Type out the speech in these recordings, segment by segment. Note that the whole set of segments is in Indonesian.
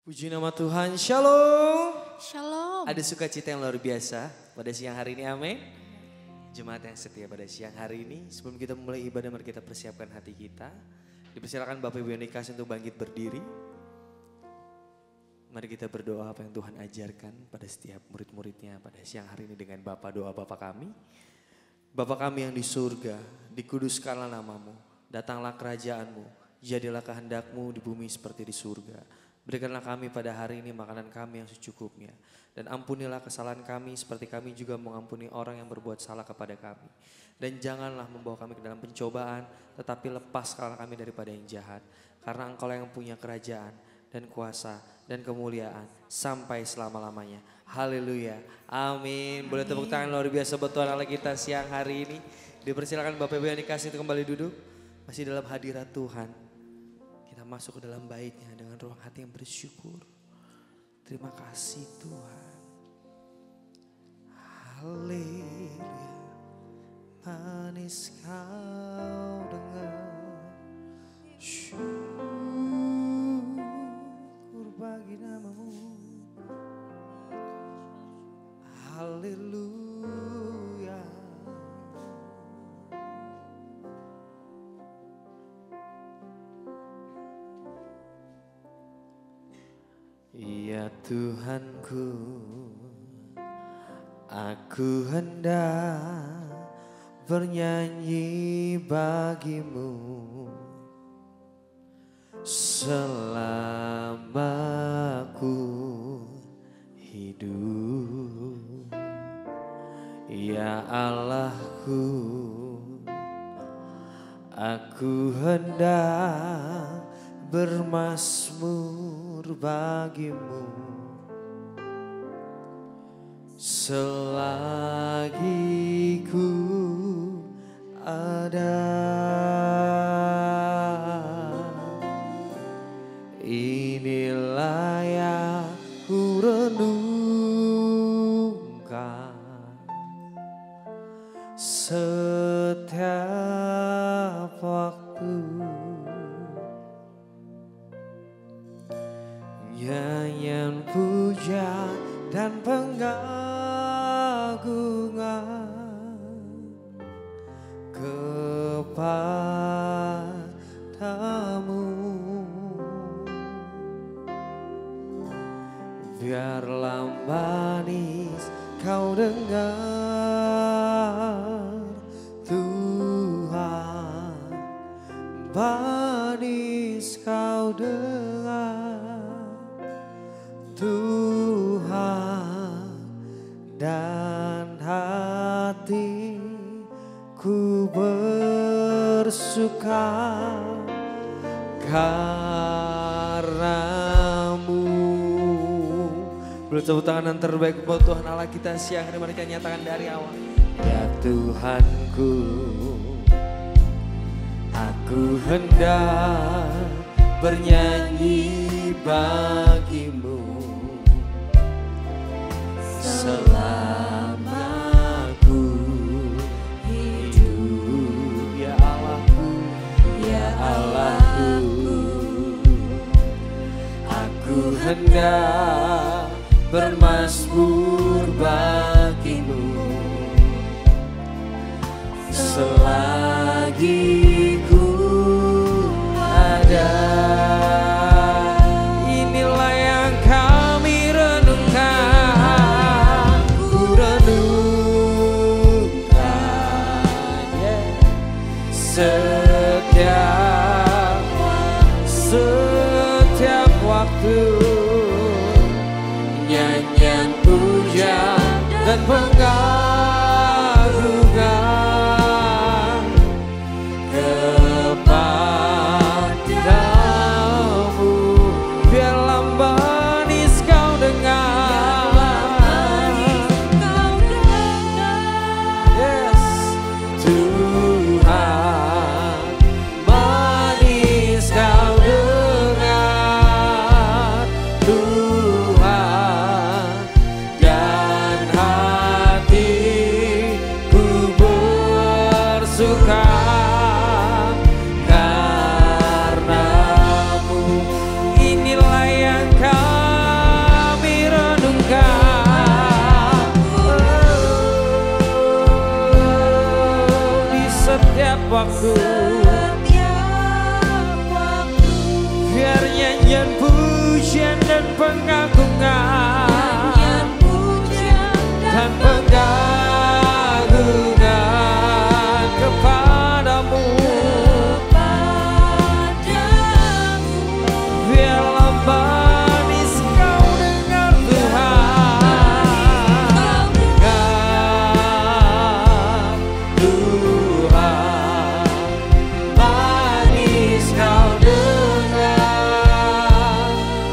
Puji nama Tuhan, Shalom. Shalom. Ada sukacita yang luar biasa pada siang hari ini, amin. Jemaat yang setia pada siang hari ini, sebelum kita mulai ibadah mari kita persiapkan hati kita. Dipersilakan Bapak Ibu yang dikasih untuk bangkit berdiri. Mari kita berdoa apa yang Tuhan ajarkan pada setiap murid-muridnya pada siang hari ini dengan doa Bapa kami. Bapa kami yang di surga, dikuduskanlah namamu, datanglah kerajaanmu, jadilah kehendakmu di bumi seperti di surga. Berikanlah kami pada hari ini makanan kami yang secukupnya. Dan ampunilah kesalahan kami seperti kami juga mengampuni orang yang berbuat salah kepada kami. Dan janganlah membawa kami ke dalam pencobaan, tetapi lepaskanlah kami daripada yang jahat. Karena Engkau yang punya kerajaan dan kuasa dan kemuliaan sampai selama-lamanya. Haleluya. Amin. Boleh tepuk tangan luar biasa buat Tuhan Allah kita siang hari ini. Dipersilakan Bapak Ibu yang dikasih untuk kembali duduk. Masih dalam hadirat Tuhan. Kita masuk ke dalam baitnya dengan ruang hati yang bersyukur. Terima kasih Tuhan. Haleluya. Manis kau dengar syukur bagi namamu. Haleluya. Ya Tuhanku, aku hendak bernyanyi bagimu selama ku hidup. Ya Allahku, aku hendak bermazmur bagimu selagi ku ada. Inilah yang ku renungkan setiap waktu. Nyanyian puja dan pengagungan kepadamu. Biarlah manis kau dengar Tuhan, manis kau dengar Tuhan, dan hatiku bersuka karamu. Boleh tepuk tangan yang terbaik buat Tuhan Allah kita siang hari. Mari kita nyatakan dari awal. Ya Tuhanku, aku hendak bernyanyi bagimu selama ku hidup. Ya Allahku, ya Allahku, aku hendak bermazmur bagimu selagi ku ada. Inilah yang kami renungkan, ku renungkan setiap waktu. Nyanyian puja dan pengagungan kepadamu. Biarlah manis kau dengar, yes Tuhan, manis kau dengar Tuhan, dan hatiku bersuka karenamu. Inilah yang kau setiap waktu. Biar nyanyian pujian dan pengagungan dan pengagungan kepadamu. Biarlah manis kau dengar Tuhan, Tuhan, manis kau dengar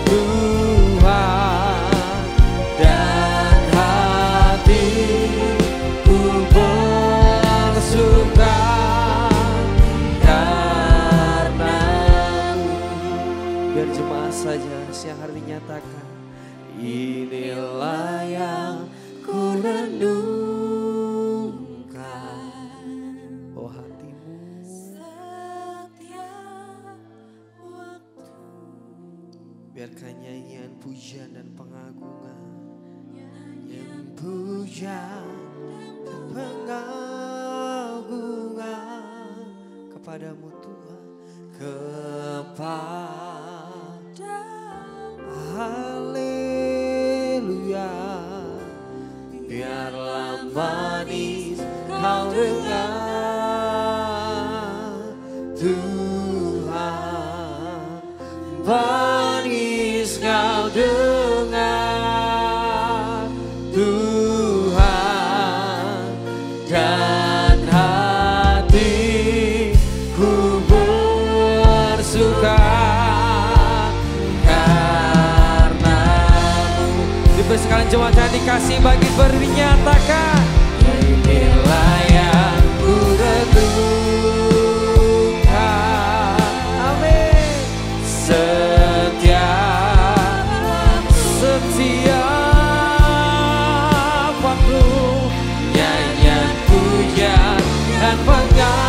Tuhan, dan hatiku bersuka karena-Mu. Biar jemaat saja siang hari dinyatakan, inilah yang ku renungkan, oh hatimu. Biarkan nyanyian pujian dan pengagungan, nyanyian pujian dan pengagungan kepadamu Tuhan, haleluya. Biarlah manis kau dengar Tuhan, manis kau dengar Tuhan, dan hatiku bersuka karena-Mu. Sekalian jemaat yang dikasih bagi bernyatakan, inilah yang ku renungkan. Amin. Setiap waktu nyanyian pujian dan pengagungan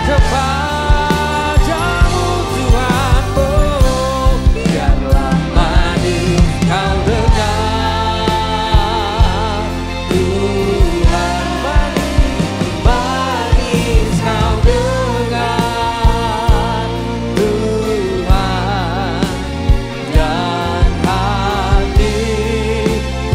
kepadamu Tuhan, oh biarlah manis kau dengar Tuhan, manis kau dengar Tuhan, dan hatiku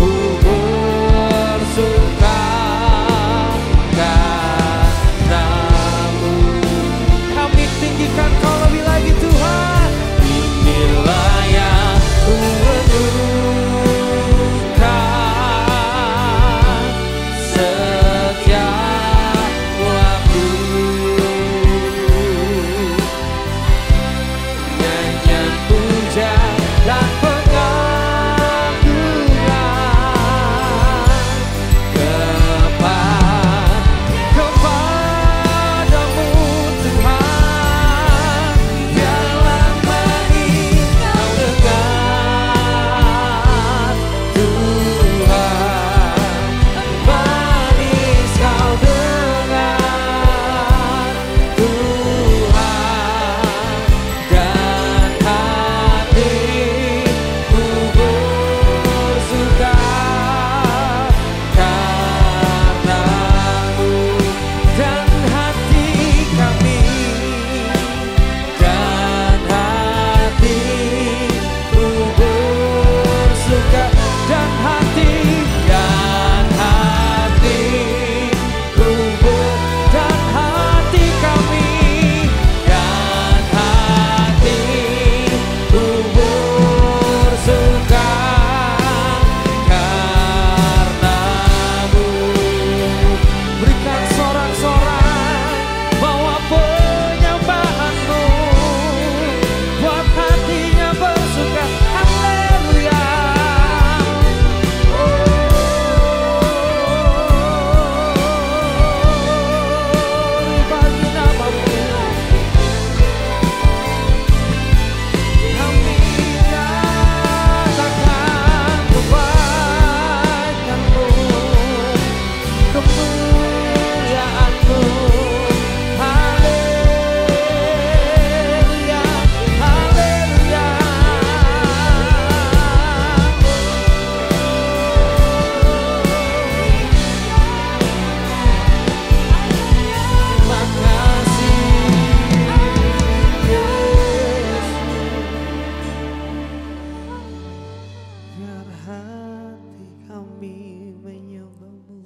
hati kami menyembah-Mu,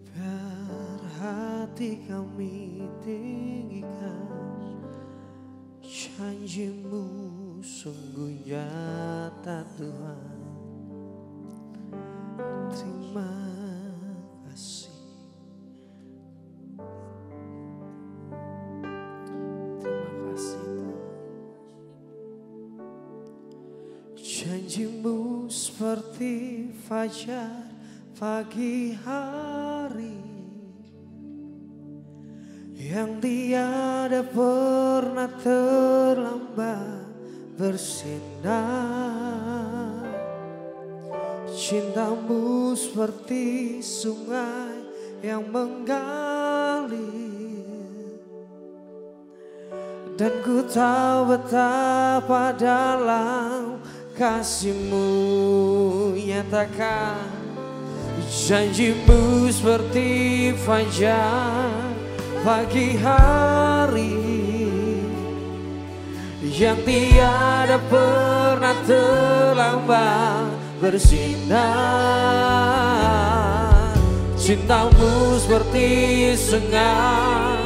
biar hati kami tinggikan. Janji-Mu sungguh nyata Tuhan. Terima kasih. Terima kasih Tuhan. Janji-Mu seperti fajar pagi hari, yang tiada pernah terlambat bersinar. Cinta-Mu seperti sungai yang mengalir, dan ku tahu betapa dalam kasih-Mu nyatakan. Janji-Mu seperti fajar pagi hari, yang tiada pernah terlambat bersinar. Cinta-Mu seperti sungai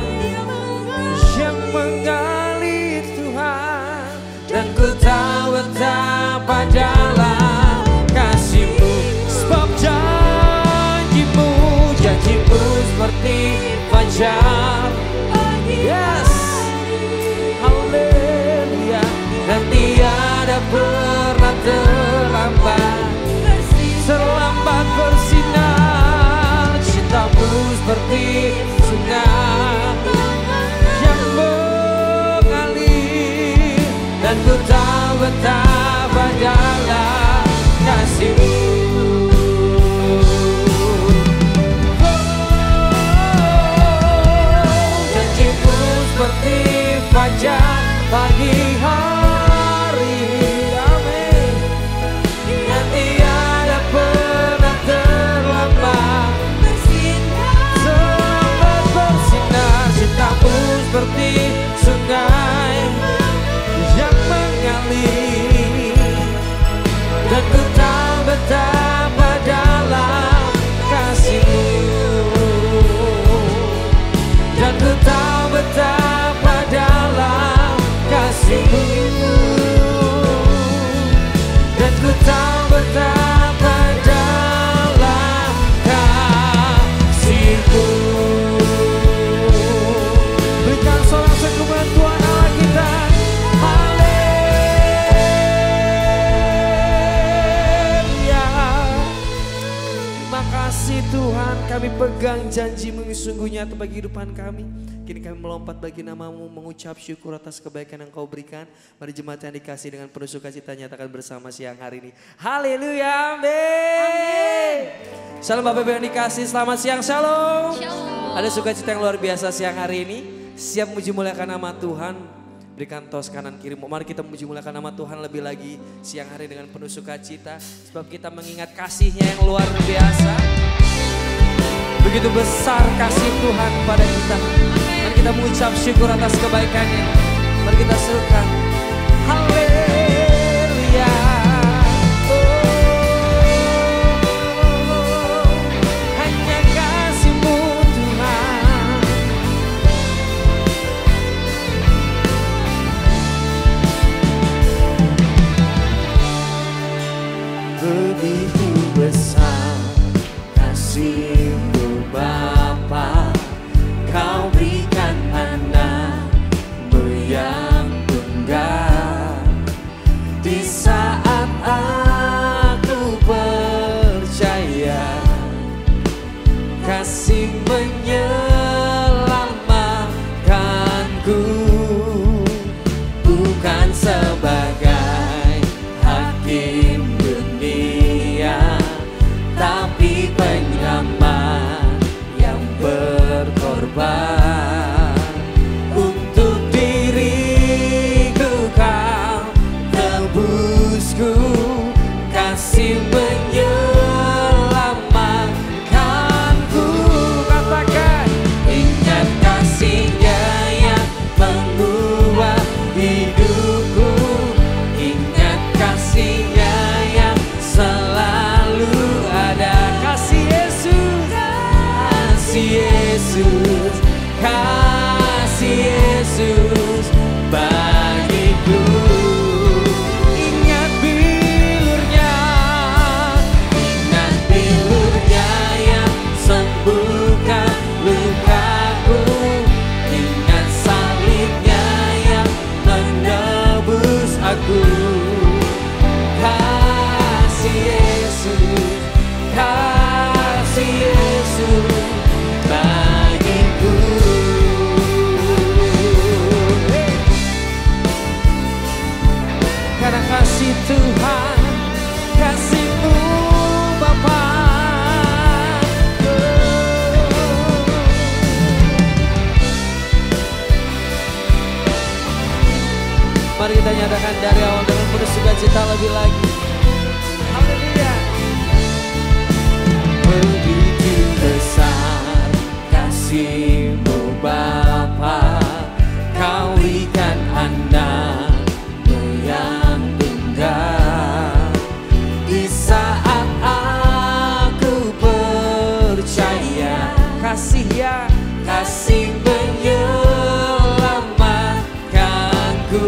yang mengalir Tuhan, dan ku tahu betapa dalam kasih-Mu. Sebab janji-Mu, janji-Mu seperti fajar, yes, haleluya, dan tiada pernah terlambat bersinar. Cinta-Mu seperti sungai yang mengalir, dan ku tahu betapa dalam kasih-Mu. Janji-Mu seperti fajar pagi hari, amin, yang tiada pernah terlambat bersinar. Cinta-Mu seperti sungai yang mengalir, dan ku tahu betapa dalam kasih-Mu, dan ku tahu betapa dalam kasih-Mu, dan ku tahu betapa dalam kasih-Mu. Berikan sorak kemuliaan Tuhan Allah kita. Haleluya. Terima kasih Tuhan, kami pegang janji-Mu sungguh nyata bagi kehidupan kami. Kini kami melompat bagi nama-Mu, mengucap syukur atas kebaikan yang Kau berikan. Mari jemaat yang dikasih dengan penuh sukacita nyatakan bersama siang hari ini. Haleluya, amin. Shalom Bapak Ibu yang dikasih, selamat siang, shalom. Ada sukacita yang luar biasa siang hari ini. Siap muji muliakan nama Tuhan. Berikan tos kanan kiri. Mari kita memuji muliakan nama Tuhan lebih lagi siang hari dengan penuh sukacita. Sebab kita mengingat kasih-Nya yang luar biasa. Begitu besar kasih Tuhan pada kita. Mari kita mengucap syukur atas kebaikan-Nya. Mari kita serukan. Haleluya. Hanya kasih-Mu Tuhan. Begitu besar kasih-Mu Bapa, Kau berikan anak-Mu yang tunggal. Di saat aku percaya, kasih menyelamatkanku, bukan sebagai hakim dunia, tapi penyelamat cinta lebih lagi. Haleluya. Begitu besar kasih-Mu Bapa, Kau berikan anak-Mu yang tunggal. Di saat aku percaya, kasih ya, kasih menyelamatkanku,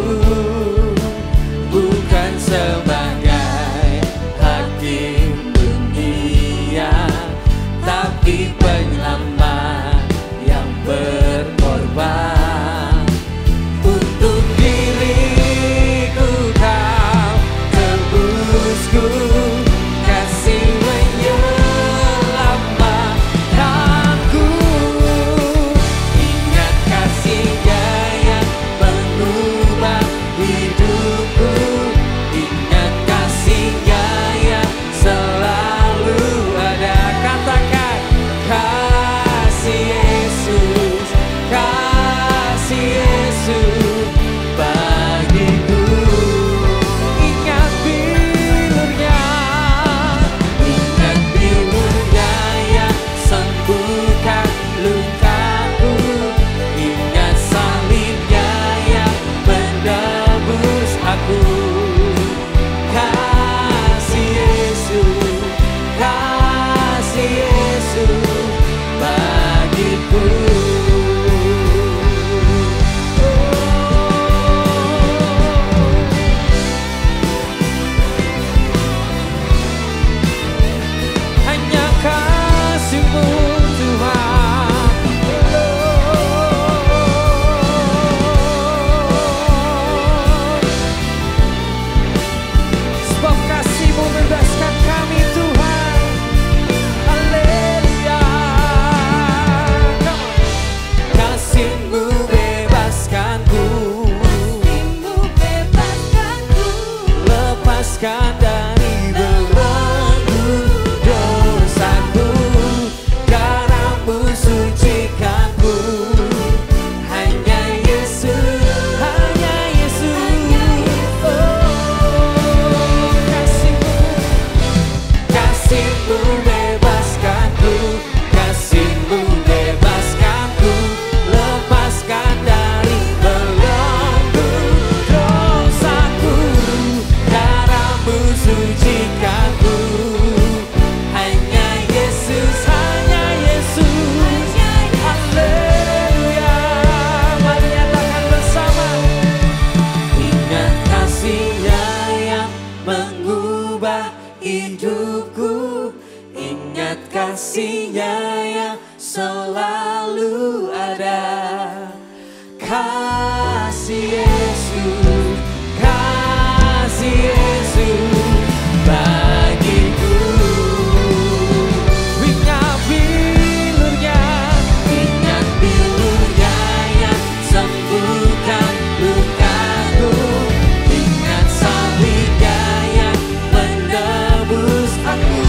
bukan sebagai hakim dunia, tapi penyelamat yang berkorban. Untuk diriku Kau tebusku, kasih menyelamatkanku. Ingat kasih-Nya yang mengubah hidupku. Ingat kasih-Nya yang selalu ada. Katakan kasih Yesus, kasih Yesus bagiku. Ingat bilurnya, ingat bilurnya yang sembuhkan lukaku. Ingat salibnya yang menebus aku. Kasih Yesus, kasih Yesus bagiku. Hanya kasih-Mu Tuhan. Sebab kasih-Mu membebaskan kami Tuhan. Haleluya. Kasih-Mu bebaskanku, lepaskan dari belenggu dosaku. Darah-Mu sucikanku. Hanya Yesus, hanya Yesus. Oh, kasih-Mu bebaskanku, kasih-Mu bebaskanku, lepaskan dari belenggu dosaku. Darah-Mu sucikanku. Hanya Yesus, hanya Yesus. Haleluya. Mari nyatakan bersama. Ingat kasih-Nya yang mengubah hidupku. Ingat kasih-Nya yang selalu ada. Kasih Yesus, kasih Yesus bagiku. Ingat bilurnya, ingat bilurnya yang sembuhkan lukaku. Ingat salibnya yang menebus aku.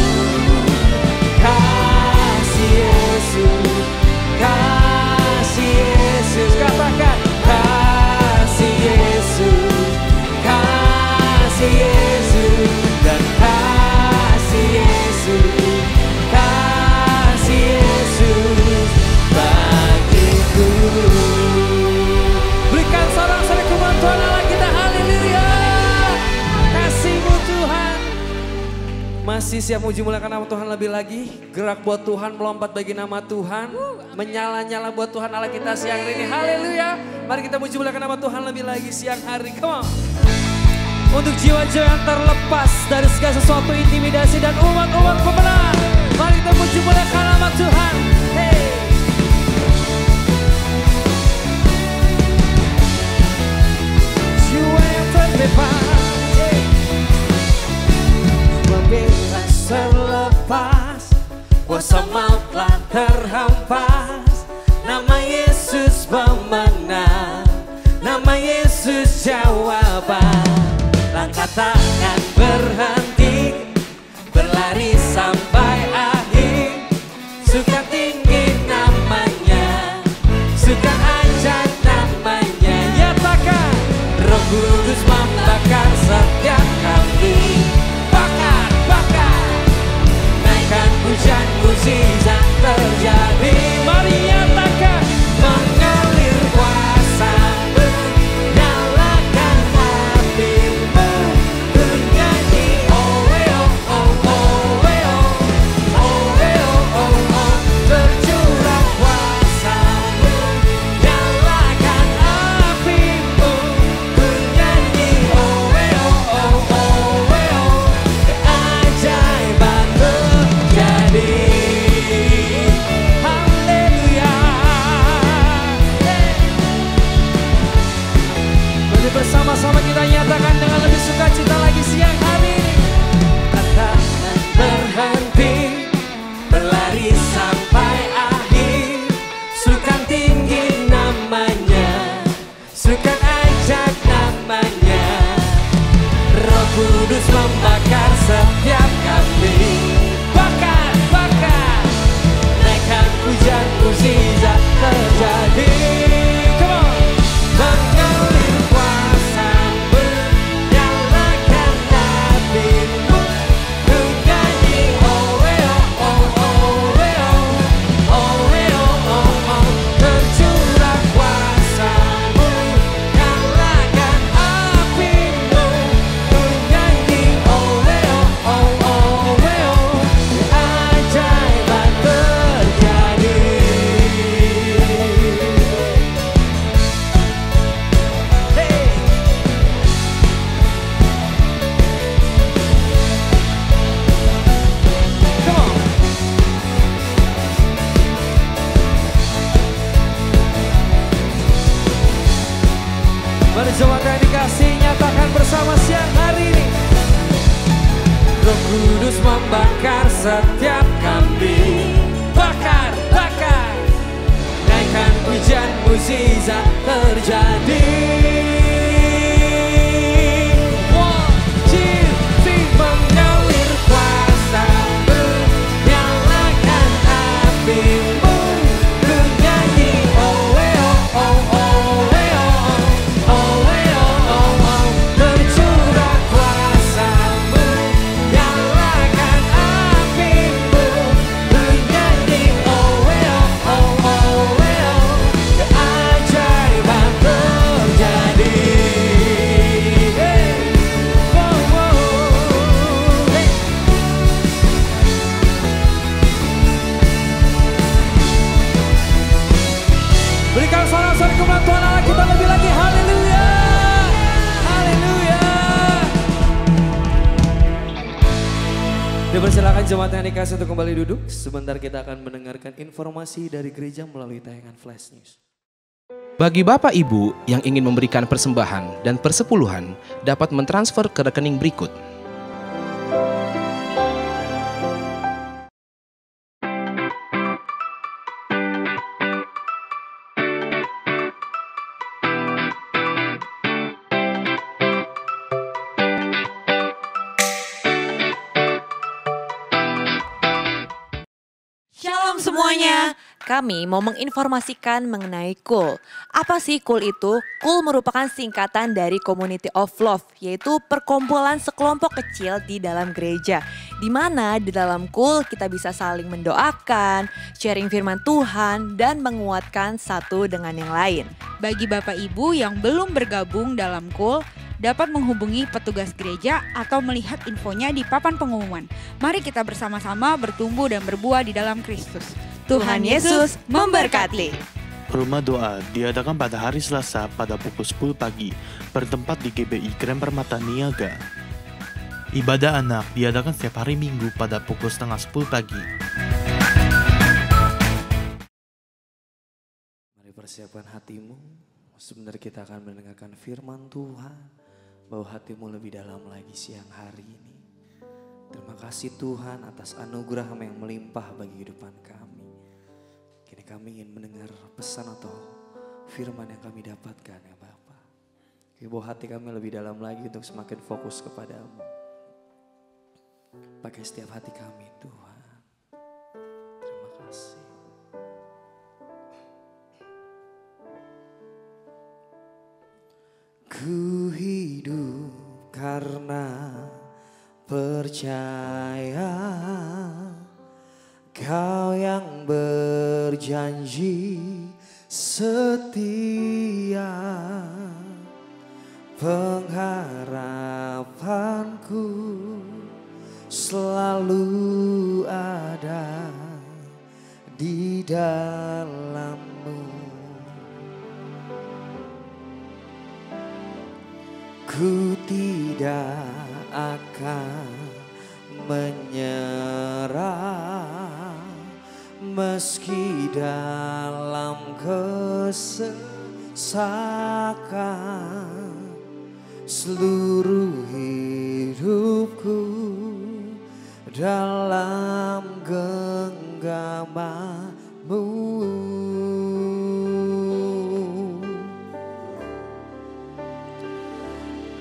Kasih Yesus, kasih Yesus. Katakan kasih Yesus, kasih Yesus, dan kasih Yesus, kasih Yesus bagiku. Berikan sorak-sorai kebantuan Allah kita. Haleluya. Kasih-Mu Tuhan. Masih siap muji muliakan nama Tuhan lebih lagi. Gerak buat Tuhan, melompat bagi nama Tuhan. Menyala-nyala buat Tuhan Allah kita siang hari ini. Haleluya. Mari kita muji muliakan nama Tuhan lebih lagi siang hari. Come on. Untuk jiwa-jiwa yang terlepas dari segala sesuatu intimidasi dan umat-umat pemenang. Mari kita muji muliakan nama Tuhan. Hey. Jiwa yang terbebas, hey. Jiwa bebas terlepas, kuasa maut telah terhempas. Nama Yesus pemenang, nama Yesus jawaban. Langkah tangan berhenti, berlari sampai akhir. Suka tinggi namanya, suka aja namanya. Nyatakan Roh Kudus membakar setiap kami. Kudus membakar setiap kambing. Bakar, bakar. Naikkan pujian, mukjizat terjadi. Mengalir kuasa-Mu, nyalakan api-Mu, ku nyanyi oh oh oh oh oh oh oh. Tercurah kuasa-Mu, nyalakan api-Mu, ku nyanyi oh oh oh oh. Keajaiban terjadi. Berikan sorak-sorai kemuliaan Tuhan Allah kita lebih lagi. Haleluya, haleluya. Dipersilakan jemaat yang dikasih untuk kembali duduk. Sebentar kita akan mendengarkan informasi dari gereja melalui tayangan Flash News. Bagi Bapak Ibu yang ingin memberikan persembahan dan persepuluhan dapat mentransfer ke rekening berikut. Shalom semuanya, kami mau menginformasikan mengenai KUL. Apa sih KUL itu? KUL merupakan singkatan dari Community of Love, yaitu perkumpulan sekelompok kecil di dalam gereja. Di mana di dalam KUL kita bisa saling mendoakan, sharing firman Tuhan, dan menguatkan satu dengan yang lain. Bagi Bapak Ibu yang belum bergabung dalam KUL, dapat menghubungi petugas gereja atau melihat infonya di papan pengumuman. Mari kita bersama-sama bertumbuh dan berbuah di dalam Kristus. Tuhan Yesus memberkati. Rumah doa diadakan pada hari Selasa pada pukul 10 pagi, bertempat di GBI Grand Permata Niaga. Ibadah anak diadakan setiap hari Minggu pada pukul setengah 10 pagi. Mari persiapkan hatimu. Sebentar kita akan mendengarkan firman Tuhan. Bawa hatimu lebih dalam lagi siang hari ini. Terima kasih Tuhan atas anugerah yang melimpah bagi kehidupan kami. Kini kami ingin mendengar pesan atau firman yang kami dapatkan ya Bapa. Bawa hati kami lebih dalam lagi untuk semakin fokus kepadamu. Pakai setiap hati kami Tuhan. Terima kasih. Ku hidup karena percaya Kau yang berjanji setia. Pengharapanku selalu ada di dalam-Mu. Ku tidak akan menyerah meski dalam kesesakan. Seluruh hidupku dalam genggaman-Mu.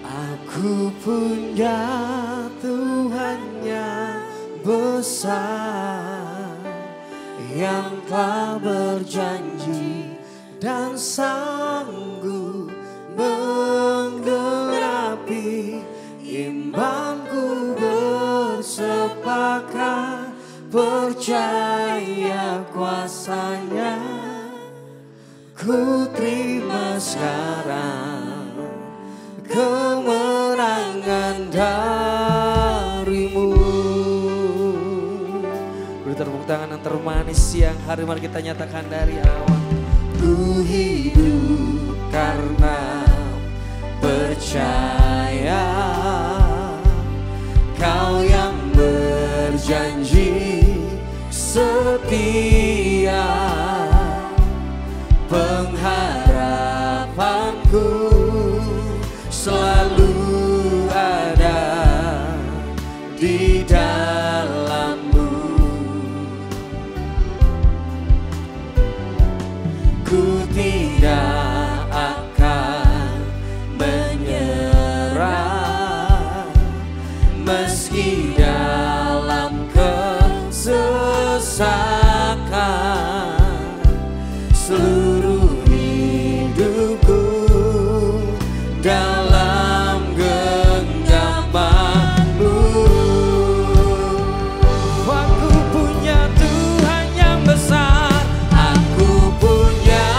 Aku punya Tuhan yang besar, yang telah berjanji dan sanggup menggenapi imanku. Bersepakat percaya kuasa-Nya, ku terima sekarang kemenangan dari-Mu. Beri tepuk tangan yang termanis siang hari, mari kita nyatakan dari awal. Ku hidup karena percaya, Kau yang berjanji setia. Pengharapanku selalu ada di dalam dalam-Mu. Ku tidak akan menyerah meski dalam kesesakan. Seluruh hidupku dalam genggaman-Mu. Aku punya Tuhan yang besar, aku punya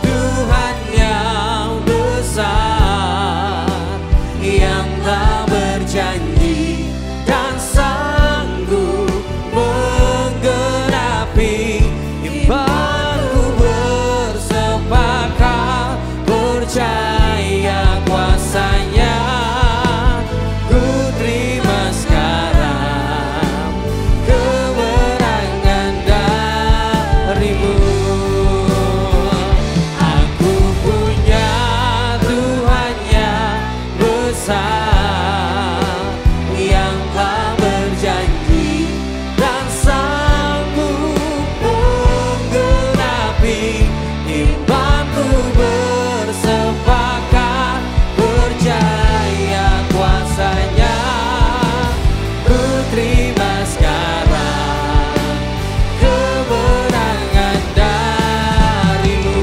Tuhan yang besar, yang tak berjanji dan sanggup menggenapi imanku. Bersepakat percaya kuasa-Nya, ku terima sekarang kemenangan dari-Mu. Aku punya Tuhan yang besar, yang tak berjanji dan sanggup menggenapi imanku. Bersepakat percaya kuasa-Nya, ku terima sekarang kemenangan dari-Mu.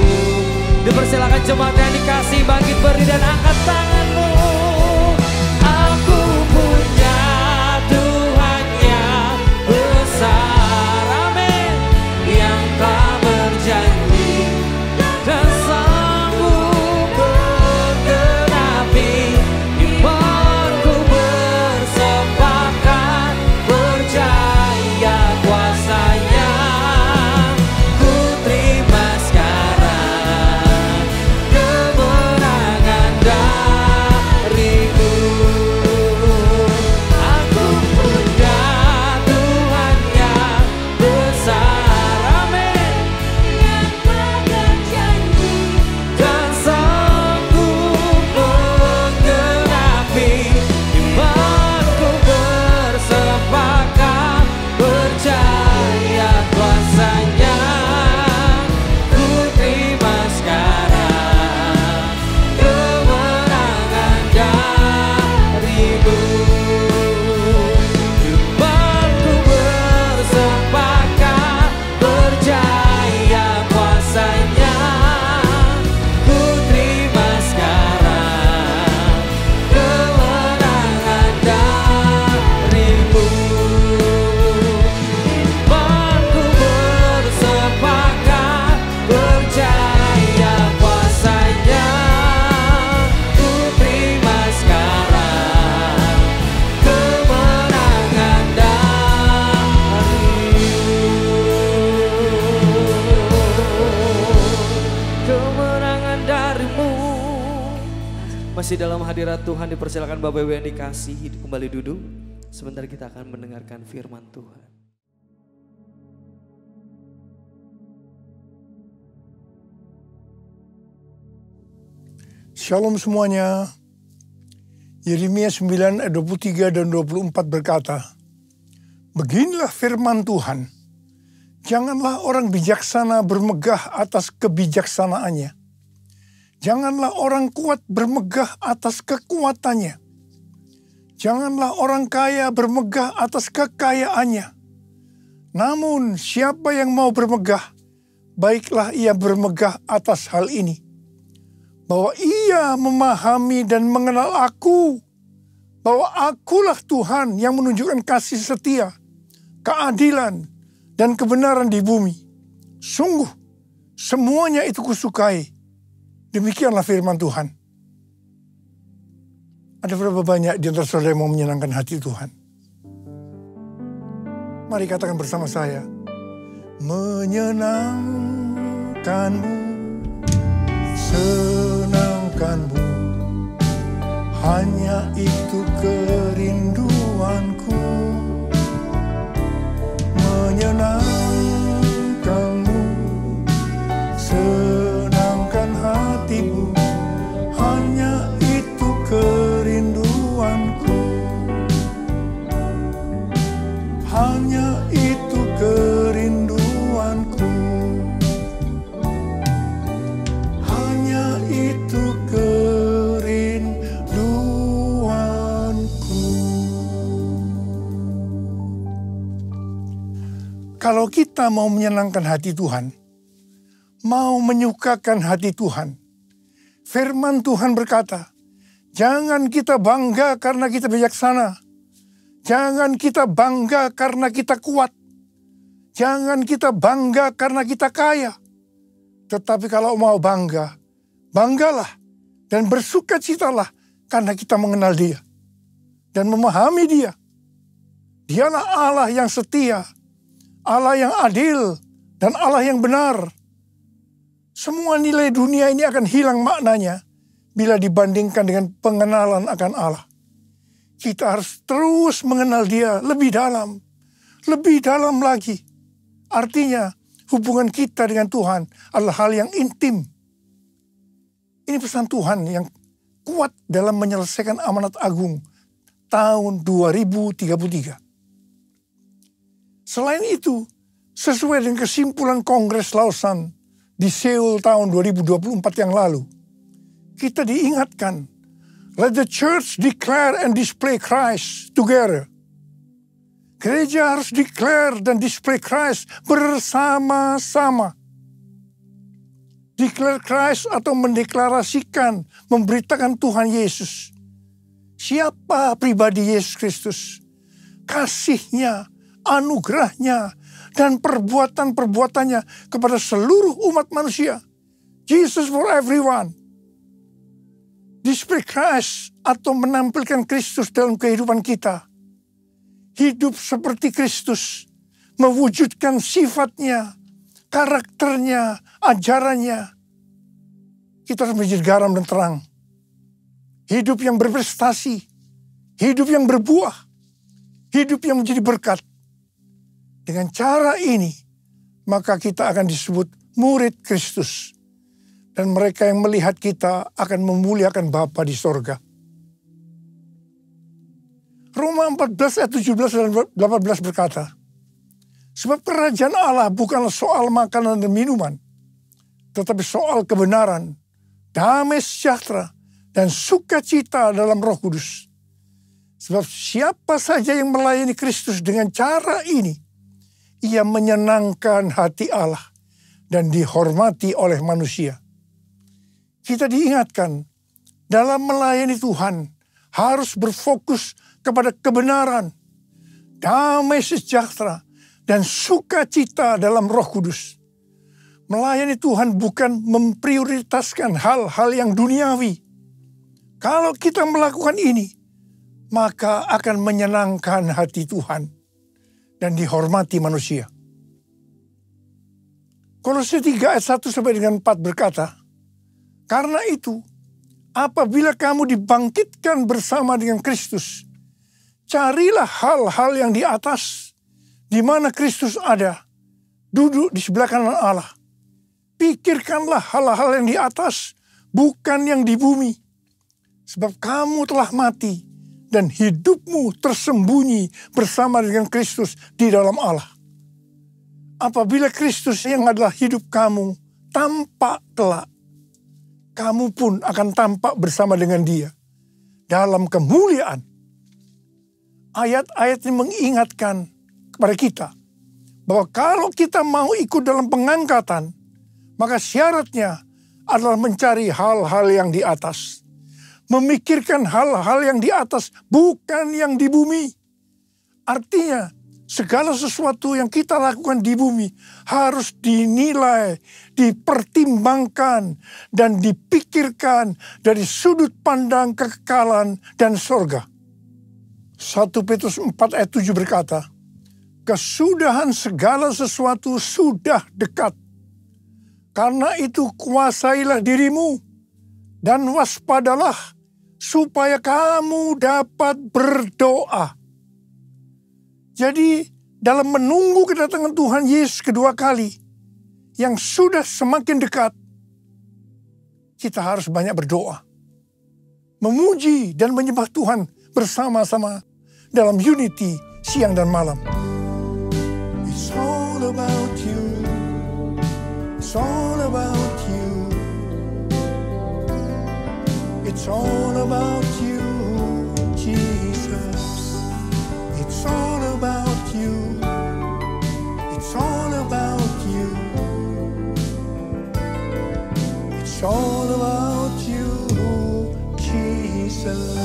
Dipersilakan jemaat yang dikasih bangkit berdiri dan angkat tanganmu. Aku punya Tuhan yang besar, amin, yang tak berjanji dan sanggup menggenapi imanku. Bersepakat percaya kuasa-Nya, ku terima sekarang kemenangan dari-Mu. Aku punya Tuhan yang besar, amin, yang tak berjanji dan sanggup menggenapi imanku. Bersepakat percaya kuasa-Nya, ku terima sekarang kemenangan dari-Mu. Imanku bersepakat percaya kuasa-Nya, ku terima sekarang kemenangan dari-Mu. Imanku bersepakat percaya kuasa-Nya, ku terima sekarang kemenangan dari-Mu. Masih dalam hadirat Tuhan, dipersilakan Bapak Ibu yang dikasih kembali duduk. Sebentar kita akan mendengarkan firman Tuhan. Shalom semuanya. Yeremia 9 ayat 23 dan 24 berkata, beginilah firman Tuhan, janganlah orang bijaksana bermegah atas kebijaksanaannya. Janganlah orang kuat bermegah atas kekuatannya. Janganlah orang kaya bermegah atas kekayaannya. Namun siapa yang mau bermegah, baiklah ia bermegah atas hal ini, bahwa ia memahami dan mengenal aku, bahwa akulah Tuhan yang menunjukkan kasih setia, keadilan, dan kebenaran di bumi. Sungguh, semuanya itu kusukai. Demikianlah firman Tuhan. Ada berapa banyak di antara saudara yang mau menyenangkan hati Tuhan? Mari katakan bersama saya. Menyenangkanmu, senangkanmu, hanya itu kerinduanku. Menyenangkanmu, senangkan hatimu, hanya itu kerinduanku. Kalau kita mau menyenangkan hati Tuhan, mau menyukakan hati Tuhan, firman Tuhan berkata, jangan kita bangga karena kita bijaksana. Jangan kita bangga karena kita kuat. Jangan kita bangga karena kita kaya. Tetapi kalau mau bangga, banggalah dan bersukacitalah karena kita mengenal Dia dan memahami Dia. Dialah Allah yang setia, Allah yang adil, dan Allah yang benar. Semua nilai dunia ini akan hilang maknanya bila dibandingkan dengan pengenalan akan Allah. Kita harus terus mengenal Dia lebih dalam lagi. Artinya hubungan kita dengan Tuhan adalah hal yang intim. Ini pesan Tuhan yang kuat dalam menyelesaikan amanat agung tahun 2033. Selain itu, sesuai dengan kesimpulan Kongres Lausanne di Seoul tahun 2024 yang lalu, kita diingatkan, let the church declare and display Christ together. Gereja harus declare dan display Christ bersama-sama. Declare Christ atau mendeklarasikan, memberitakan Tuhan Yesus. Siapa pribadi Yesus Kristus? Kasih-Nya, anugerah-Nya, dan perbuatan-perbuatannya kepada seluruh umat manusia. Jesus for everyone. Display Christ atau menampilkan Kristus dalam kehidupan kita. Hidup seperti Kristus, mewujudkan sifatnya, karakternya, ajarannya. Kita harus menjadi garam dan terang. Hidup yang berprestasi, hidup yang berbuah, hidup yang menjadi berkat. Dengan cara ini, maka kita akan disebut murid Kristus. Dan mereka yang melihat kita akan memuliakan Bapa di sorga. Roma 14 ayat 17 dan 18 berkata, sebab kerajaan Allah bukanlah soal makanan dan minuman, tetapi soal kebenaran, damai sejahtera, dan sukacita dalam Roh Kudus. Sebab siapa saja yang melayani Kristus dengan cara ini, ia menyenangkan hati Allah dan dihormati oleh manusia. Kita diingatkan, dalam melayani Tuhan harus berfokus kepada kebenaran, damai sejahtera, dan sukacita dalam Roh Kudus. Melayani Tuhan bukan memprioritaskan hal-hal yang duniawi. Kalau kita melakukan ini, maka akan menyenangkan hati Tuhan dan dihormati manusia. Kolose 3 ayat 1 sampai dengan 4 berkata, karena itu, apabila kamu dibangkitkan bersama dengan Kristus, carilah hal-hal yang di atas, di mana Kristus ada, duduk di sebelah kanan Allah. Pikirkanlah hal-hal yang di atas, bukan yang di bumi. Sebab kamu telah mati, dan hidupmu tersembunyi bersama dengan Kristus di dalam Allah. Apabila Kristus yang adalah hidup kamu tampak kelak, kamu pun akan tampak bersama dengan Dia dalam kemuliaan. Ayat-ayat ini mengingatkan kepada kita bahwa kalau kita mau ikut dalam pengangkatan, maka syaratnya adalah mencari hal-hal yang di atas. Memikirkan hal-hal yang di atas, bukan yang di bumi. Artinya, segala sesuatu yang kita lakukan di bumi harus dinilai, dipertimbangkan, dan dipikirkan dari sudut pandang kekekalan dan sorga. 1 Petrus 4 ayat 7 berkata, kesudahan segala sesuatu sudah dekat. Karena itu kuasailah dirimu dan waspadalah supaya kamu dapat berdoa. Jadi dalam menunggu kedatangan Tuhan Yesus kedua kali yang sudah semakin dekat, kita harus banyak berdoa. Memuji dan menyembah Tuhan bersama-sama dalam unity siang dan malam. It's all about you. It's all about you. It's all about you, Jesus. It's all about you. It's It's all about you, Jesus.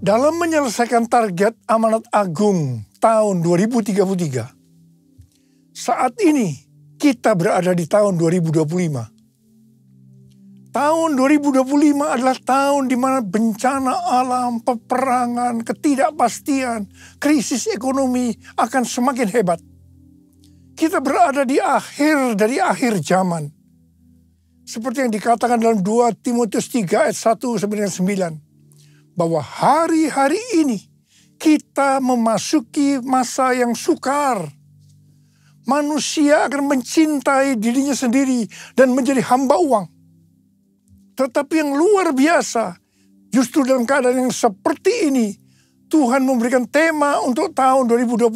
Dalam menyelesaikan target amanat agung tahun 2033, saat ini kita berada di tahun 2025. Tahun 2025 adalah tahun di mana bencana alam, peperangan, ketidakpastian, krisis ekonomi akan semakin hebat. Kita berada di akhir dari akhir zaman. Seperti yang dikatakan dalam 2 Timotius 3 ayat 1-9. Bahwa hari-hari ini kita memasuki masa yang sukar. Manusia akan mencintai dirinya sendiri dan menjadi hamba uang. Tetapi yang luar biasa, justru dalam keadaan yang seperti ini, Tuhan memberikan tema untuk tahun 2025.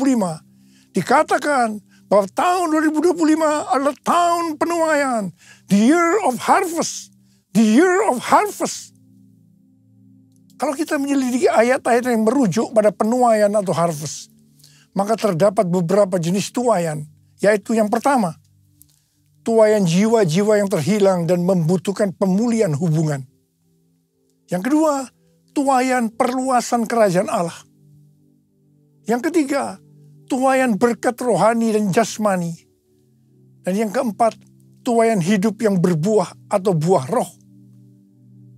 Dikatakan bahwa tahun 2025 adalah tahun penuaian. The year of harvest. The year of harvest. Kalau kita menyelidiki ayat-ayat yang merujuk pada penuaian atau harvest, maka terdapat beberapa jenis tuaian, yaitu yang pertama, tuaian jiwa-jiwa yang terhilang dan membutuhkan pemulihan hubungan. Yang kedua, tuaian perluasan kerajaan Allah. Yang ketiga, tuaian berkat rohani dan jasmani. Dan yang keempat, tuaian hidup yang berbuah atau buah roh.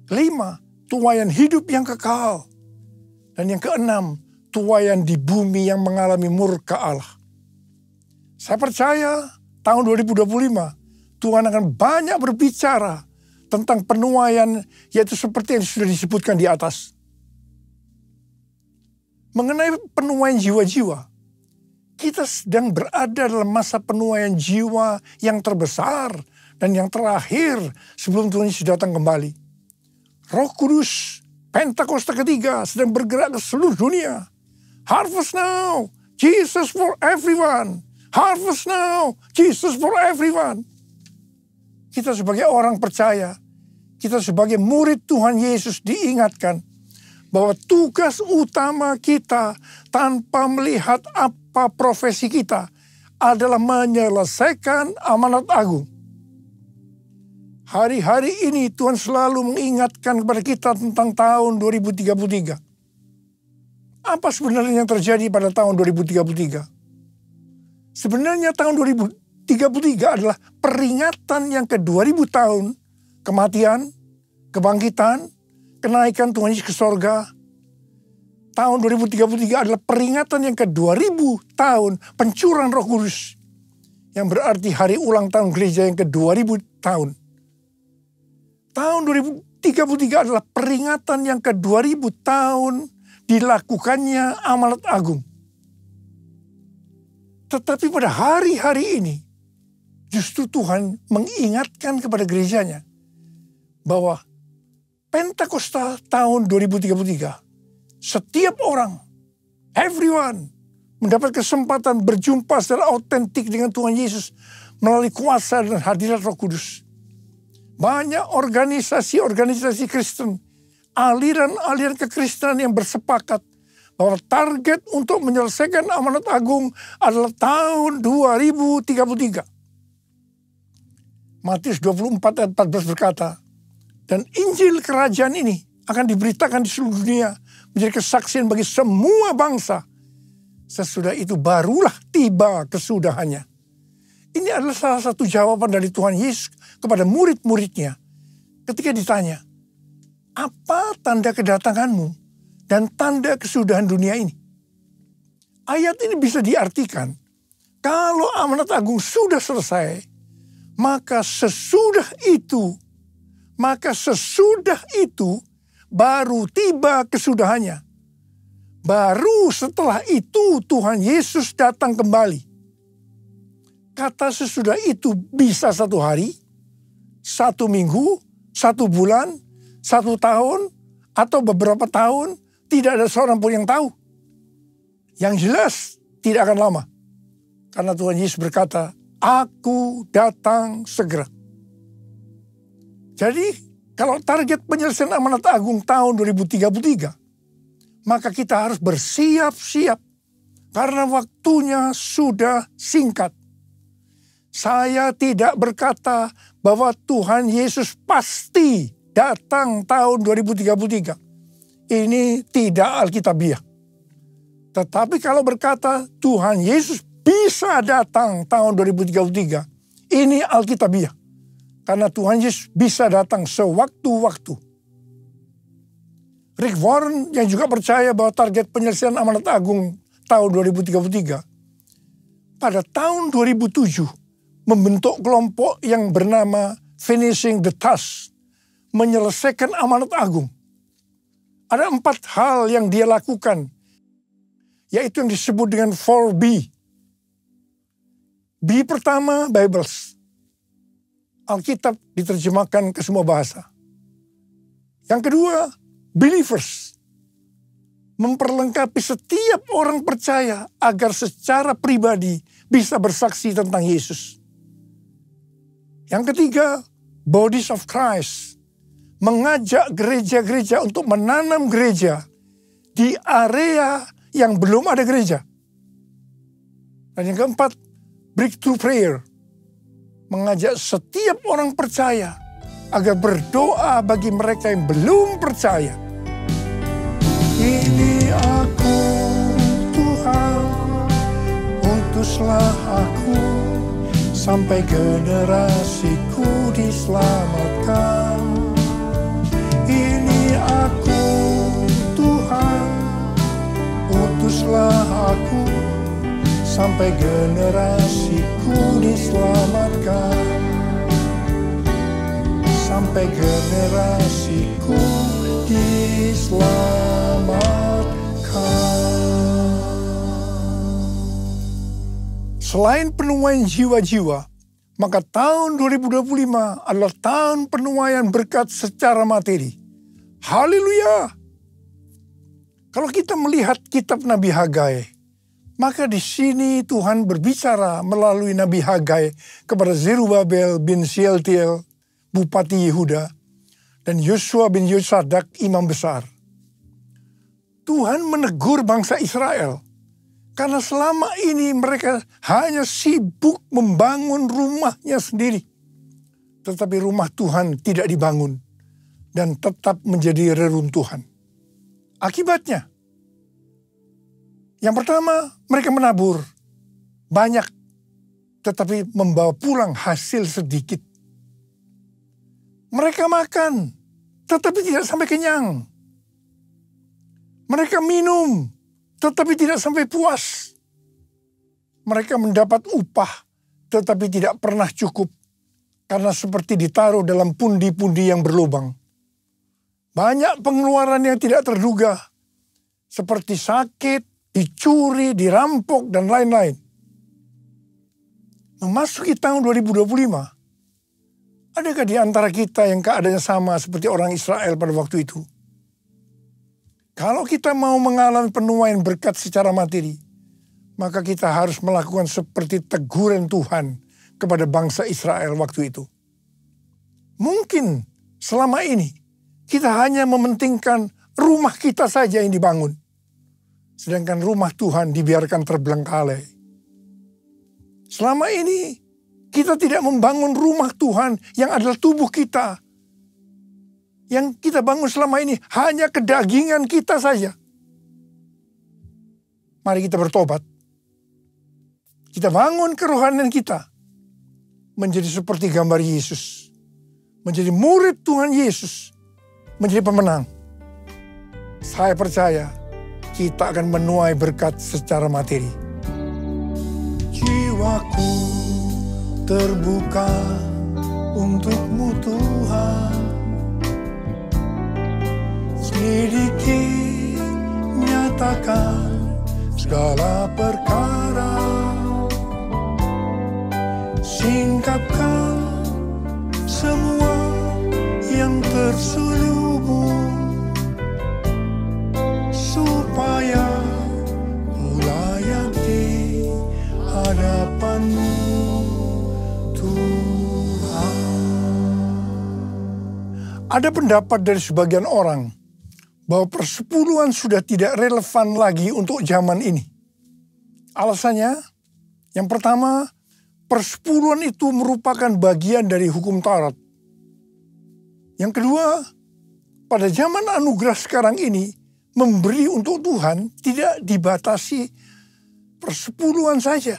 Kelima, tuaian hidup yang kekal. Dan yang keenam, tuaian di bumi yang mengalami murka Allah. Saya percaya tahun 2025 Tuhan akan banyak berbicara tentang penuaian, yaitu seperti yang sudah disebutkan di atas. Mengenai penuaian jiwa-jiwa, kita sedang berada dalam masa penuaian jiwa yang terbesar dan yang terakhir sebelum Tuhan Yesus datang kembali. Roh Kudus, Pentakosta ketiga sedang bergerak ke seluruh dunia. Harvest now, Jesus for everyone. Harvest now, Jesus for everyone. Kita sebagai orang percaya, kita sebagai murid Tuhan Yesus diingatkan bahwa tugas utama kita tanpa melihat apa profesi kita adalah menyelesaikan amanat agung. Hari-hari ini Tuhan selalu mengingatkan kepada kita tentang tahun 2033. Apa sebenarnya yang terjadi pada tahun 2033? Sebenarnya tahun 2033 adalah peringatan yang ke-2000 tahun kematian, kebangkitan, kenaikan Tuhan Yesus ke sorga. Tahun 2033 adalah peringatan yang ke-2000 tahun pencurahan Roh Kudus. Yang berarti hari ulang tahun gereja yang ke-2000 tahun. Tahun 2033 adalah peringatan yang ke-2000 tahun dilakukannya amanat agung. Tetapi pada hari-hari ini, justru Tuhan mengingatkan kepada gerejanya bahwa Pentakosta tahun 2033, setiap orang, everyone, mendapat kesempatan berjumpa secara autentik dengan Tuhan Yesus melalui kuasa dan hadirat Roh Kudus. Banyak organisasi-organisasi Kristen, aliran-aliran kekristenan yang bersepakat bahwa target untuk menyelesaikan amanat agung adalah tahun 2033. Matius 24 ayat 14 berkata, dan Injil kerajaan ini akan diberitakan di seluruh dunia menjadi kesaksian bagi semua bangsa. Sesudah itu barulah tiba kesudahannya. Ini adalah salah satu jawaban dari Tuhan Yesus kepada murid-muridnya ketika ditanya, apa tanda kedatanganmu dan tanda kesudahan dunia ini? Ayat ini bisa diartikan, kalau amanat agung sudah selesai, maka sesudah itu baru tiba kesudahannya. Baru setelah itu Tuhan Yesus datang kembali. Kata sesudah itu bisa 1 hari, 1 minggu, 1 bulan, 1 tahun, atau beberapa tahun, tidak ada seorang pun yang tahu. Yang jelas tidak akan lama. Karena Tuhan Yesus berkata, Aku datang segera. Jadi kalau target penyelesaian amanat agung tahun 2033, maka kita harus bersiap-siap. Karena waktunya sudah singkat. Saya tidak berkata bahwa Tuhan Yesus pasti datang tahun 2033. Ini tidak alkitabiah. Tetapi kalau berkata Tuhan Yesus bisa datang tahun 2033, ini alkitabiah. Karena Tuhan Yesus bisa datang sewaktu-waktu. Rick Warren yang juga percaya bahwa target penyelesaian amanat agung tahun 2033, pada tahun 2007 membentuk kelompok yang bernama Finishing the Task, menyelesaikan amanat agung. Ada 4 hal yang dia lakukan, yaitu yang disebut dengan 4B. B pertama, Bibles. Alkitab diterjemahkan ke semua bahasa. Yang kedua, believers. Memperlengkapi setiap orang percaya agar secara pribadi bisa bersaksi tentang Yesus. Yang ketiga, bodies of Christ. Mengajak gereja-gereja untuk menanam gereja di area yang belum ada gereja. Dan yang keempat, breakthrough prayer. Mengajak setiap orang percaya agar berdoa bagi mereka yang belum percaya. Ini aku, Tuhan, utuslah aku, sampai generasiku diselamatkan. Ini aku, Tuhan, utuslah aku, sampai generasiku diselamatkan. Sampai generasiku diselamatkan. Selain penuaian jiwa-jiwa, maka tahun 2025 adalah tahun penuaian berkat secara materi. Haleluya! Kalau kita melihat kitab Nabi Hagai, maka di sini Tuhan berbicara melalui Nabi Hagai kepada Zerubabel bin Shealtiel, Bupati Yehuda, dan Yosua bin Yosadak, imam besar. Tuhan menegur bangsa Israel, karena selama ini mereka hanya sibuk membangun rumahnya sendiri. Tetapi rumah Tuhan tidak dibangun, dan tetap menjadi reruntuhan. Akibatnya, yang pertama, mereka menabur banyak, tetapi membawa pulang hasil sedikit. Mereka makan, tetapi tidak sampai kenyang. Mereka minum, tetapi tidak sampai puas. Mereka mendapat upah, tetapi tidak pernah cukup. Karena seperti ditaruh dalam pundi-pundi yang berlubang. Banyak pengeluaran yang tidak terduga, seperti sakit, dicuri, dirampok, dan lain-lain. Memasuki tahun 2025, adakah di antara kita yang keadaannya sama seperti orang Israel pada waktu itu? Kalau kita mau mengalami penuaian berkat secara materi, maka kita harus melakukan seperti teguran Tuhan kepada bangsa Israel waktu itu. Mungkin selama ini kita hanya mementingkan rumah kita saja yang dibangun, sedangkan rumah Tuhan dibiarkan terbengkalai. Selama ini kita tidak membangun rumah Tuhan yang adalah tubuh kita. Yang kita bangun selama ini hanya kedagingan kita saja. Mari kita bertobat. Kita bangun kerohanian kita menjadi seperti gambar Yesus. Menjadi murid Tuhan Yesus. Menjadi pemenang. Saya percaya kita akan menuai berkat secara materi. Jiwaku terbuka untuk-Mu Tuhan. Selidiki, nyatakan segala perkara. Singkapkan semua yang terselubung, supaya ku layak di hadapan-Mu Tuhan. Ada pendapat dari sebagian orang bahwa persepuluhan sudah tidak relevan lagi untuk zaman ini. Alasannya, yang pertama, persepuluhan itu merupakan bagian dari hukum Taurat. Yang kedua, pada zaman anugerah sekarang ini, memberi untuk Tuhan tidak dibatasi persepuluhan saja.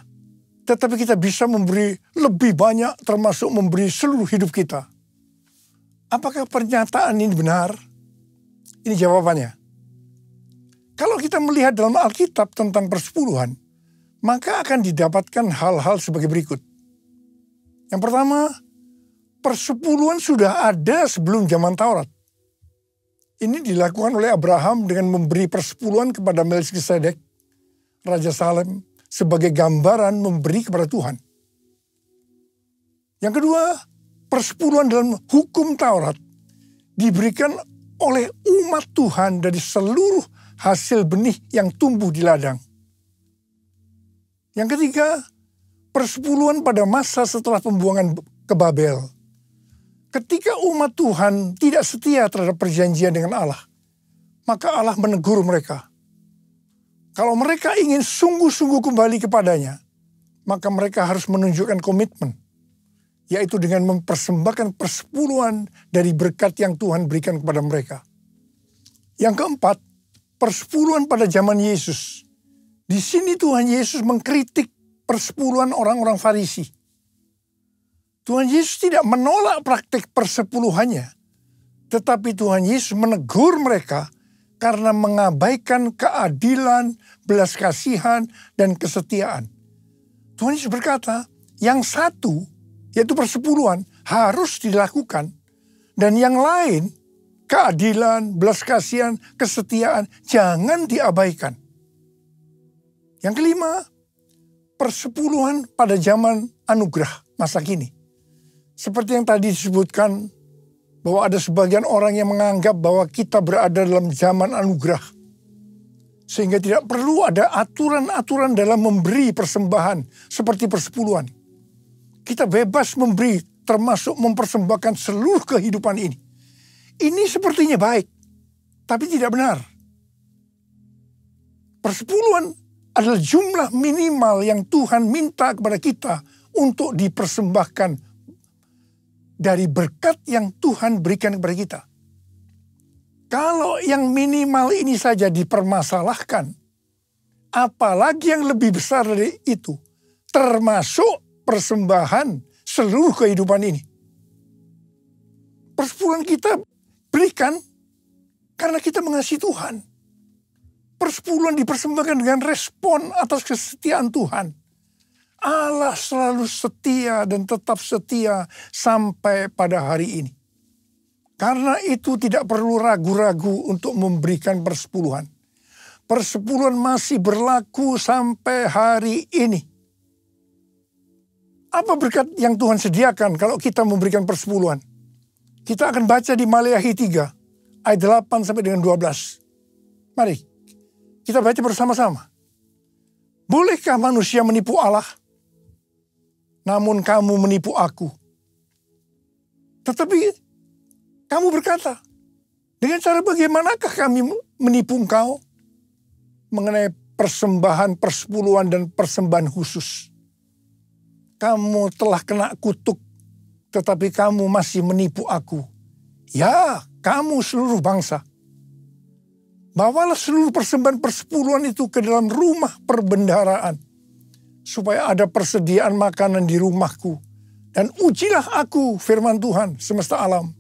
Tetapi kita bisa memberi lebih banyak, termasuk memberi seluruh hidup kita. Apakah pernyataan ini benar? Ini jawabannya. Kalau kita melihat dalam Alkitab tentang persepuluhan, maka akan didapatkan hal-hal sebagai berikut. Yang pertama, persepuluhan sudah ada sebelum zaman Taurat. Ini dilakukan oleh Abraham dengan memberi persepuluhan kepada Melkisedek, Raja Salem, sebagai gambaran memberi kepada Tuhan. Yang kedua, persepuluhan dalam hukum Taurat diberikan oleh umat Tuhan dari seluruh hasil benih yang tumbuh di ladang. Yang ketiga, persepuluhan pada masa setelah pembuangan ke Babel. Ketika umat Tuhan tidak setia terhadap perjanjian dengan Allah, maka Allah menegur mereka. Kalau mereka ingin sungguh-sungguh kembali kepadanya, maka mereka harus menunjukkan komitmen, yaitu dengan mempersembahkan persepuluhan dari berkat yang Tuhan berikan kepada mereka. Yang keempat, persepuluhan pada zaman Yesus. Di sini Tuhan Yesus mengkritik persepuluhan orang-orang Farisi. Tuhan Yesus tidak menolak praktik persepuluhannya, tetapi Tuhan Yesus menegur mereka karena mengabaikan keadilan, belas kasihan, dan kesetiaan. Tuhan Yesus berkata, yang satu, yaitu persepuluhan, harus dilakukan, dan yang lain, keadilan, belas kasihan, kesetiaan, jangan diabaikan. Yang kelima, persepuluhan pada zaman anugerah masa kini. Seperti yang tadi disebutkan, bahwa ada sebagian orang yang menganggap bahwa kita berada dalam zaman anugerah. Sehingga tidak perlu ada aturan-aturan dalam memberi persembahan seperti persepuluhan. Kita bebas memberi, termasuk mempersembahkan seluruh kehidupan ini. Ini sepertinya baik, tapi tidak benar. Persepuluhan adalah jumlah minimal yang Tuhan minta kepada kita untuk dipersembahkan dari berkat yang Tuhan berikan kepada kita. Kalau yang minimal ini saja dipermasalahkan, apalagi yang lebih besar dari itu, termasuk persembahan seluruh kehidupan ini. Persepuluhan kita berikan karena kita mengasihi Tuhan. Persepuluhan dipersembahkan dengan respon atas kesetiaan Tuhan. Allah selalu setia dan tetap setia sampai pada hari ini. Karena itu tidak perlu ragu-ragu untuk memberikan persepuluhan. Persepuluhan masih berlaku sampai hari ini. Apa berkat yang Tuhan sediakan kalau kita memberikan persepuluhan? Kita akan baca di Maleakhi 3 ayat 8 sampai dengan 12. Mari kita baca bersama-sama. Bolehkah manusia menipu Allah? Namun kamu menipu aku. Tetapi kamu berkata, dengan cara bagaimanakah kami menipu engkau? Mengenai persembahan, persepuluhan, dan persembahan khusus. Kamu telah kena kutuk, tetapi kamu masih menipu aku. Ya, kamu seluruh bangsa. Bawalah seluruh persembahan persepuluhan itu ke dalam rumah perbendaharaan, supaya ada persediaan makanan di rumahku. Dan ujilah aku, firman Tuhan semesta alam.